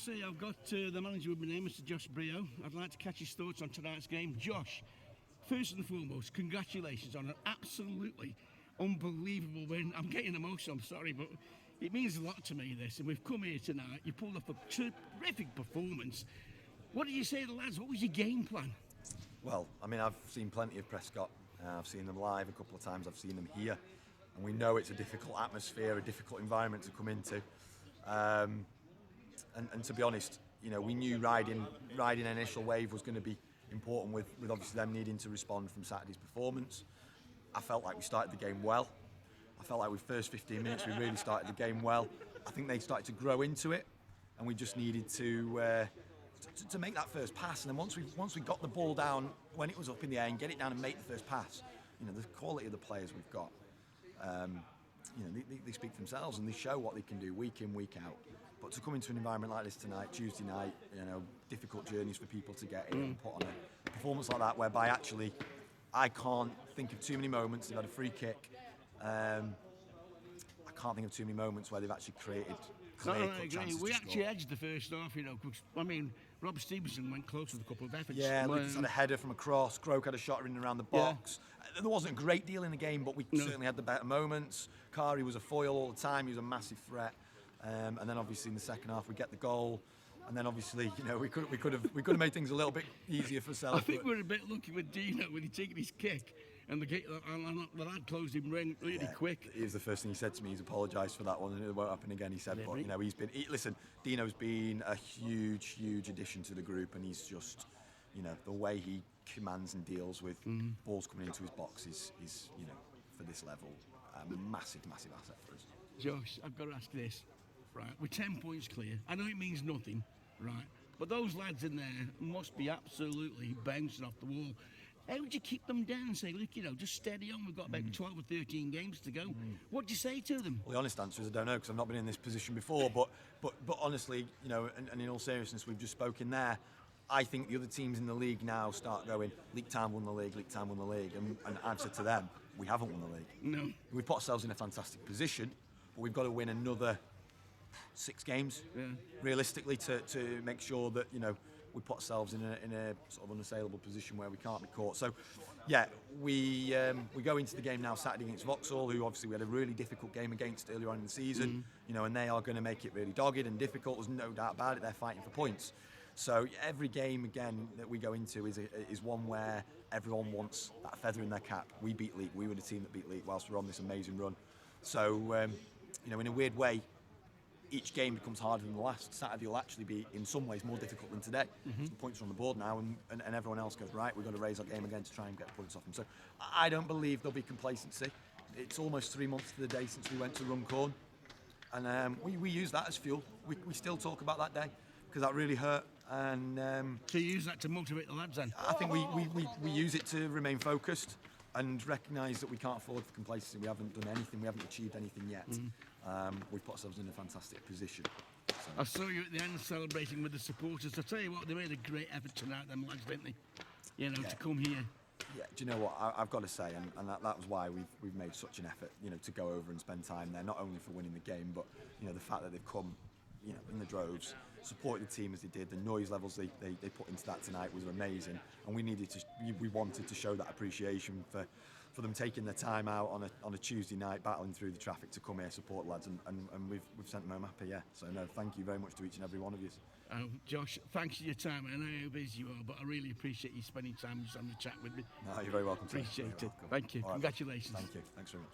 say I've got the manager with my name, Mr. Josh Brehaut. I'd like to catch his thoughts on tonight's game. Josh, first and foremost, congratulations on an absolutely unbelievable win. I'm getting emotional, I'm sorry, but it means a lot to me, this. And we've come here tonight, you pulled off a terrific performance. What did you say to the lads? What was your game plan? Well, I mean, I've seen plenty of Prescot. I've seen them live a couple of times. I've seen them here. And we know it's a difficult atmosphere, a difficult environment to come into. And to be honest, you know, we knew riding an initial wave was going to be important with obviously them needing to respond from Saturday's performance. I felt like we started the game well. I felt like with first 15 minutes we really started the game well. I think they started to grow into it, and we just needed to make that first pass. And then once we got the ball down when it was up in the air and get it down and make the first pass, you know, the quality of the players we've got, you know, they speak for themselves and they show what they can do week in, week out. But to come into an environment like this tonight, Tuesday night, you know, difficult journeys for people to get in and put on a performance like that, whereby actually I can't think of too many moments. They've had a free kick. I can't think of too many moments where they've actually created clear-cut chances. We to actually score. edged the first half, you know, because, I mean, Rob Stevenson went close with a couple of efforts. Yeah, Lucas had a header from across, Croak had a shot in and around the box. Yeah. There wasn't a great deal in the game, but we certainly had the better moments. Kari was a foil all the time, he was a massive threat. And then obviously in the second half we get the goal. And then obviously, you know, we could have made things a little bit easier for ourselves. I think we're a bit lucky with Dino when he taken his kick and the lad closed him really quick. It was the first thing he said to me. He's apologised for that one, and it won't happen again. He said, but you know, listen. Dino's been a huge addition to the group, and he's just, you know, the way he commands and deals with balls coming into his box is, you know, for this level, a massive asset for us. Josh, I've got to ask this, right? We're 10 points clear. I know it means nothing, right? But those lads in there must be absolutely bouncing off the wall. How would you keep them down and say, look, you know, just steady on, we've got about 12 or 13 games to go? What do you say to them? Well, the honest answer is I don't know, because I've not been in this position before, but honestly, you know, and in all seriousness, we've just spoken there, I think the other teams in the league now start going, Leek Town won the league, and I've said to them, we haven't won the league. No. We've put ourselves in a fantastic position, but we've got to win another 6 games, realistically, to make sure that, you know, we put ourselves in a sort of unassailable position where we can't be caught. So, yeah, we go into the game now Saturday against Vauxhall, who obviously we had a really difficult game against earlier on in the season. You know, and they are going to make it really dogged and difficult. There's no doubt about it. They're fighting for points. So every game again that we go into is one where everyone wants that feather in their cap. We beat Leek. We were the team that beat Leek whilst we're on this amazing run. So, you know, in a weird way, each game becomes harder than the last. Saturday will actually be, in some ways, more difficult than today. The points are on the board now, and everyone else goes, right, we've got to raise our game again to try and get points off them. So I don't believe there'll be complacency. It's almost 3 months to the day since we went to Runcorn, and we use that as fuel. We still talk about that day, because that really hurt. And so you use that to motivate the lads then? I think we use it to remain focused and recognise that we can't afford for complacency. We haven't done anything, we haven't achieved anything yet. We've put ourselves in a fantastic position. So. I saw you at the end celebrating with the supporters. I tell you what, they made a great effort tonight, them lads, didn't they? You know, to come here. Yeah, do you know what, I've got to say, and that was why we've made such an effort, you know, to go over and spend time there, not only for winning the game, but, you know, the fact that they've come, you know, in the droves, supported the team as they did. The noise levels they put into that tonight was amazing, and we wanted to show that appreciation for them taking their time out on a Tuesday night, battling through the traffic to come here, support lads, and we've sent them home happy. Yeah, so no, thank you very much to each and every one of you. Josh, thanks for your time. I know how busy you are, but I really appreciate you spending time just having a chat with me. No, you're very welcome. Appreciate it. Welcome. Thank you. Right. Congratulations. Thank you. Thanks very much.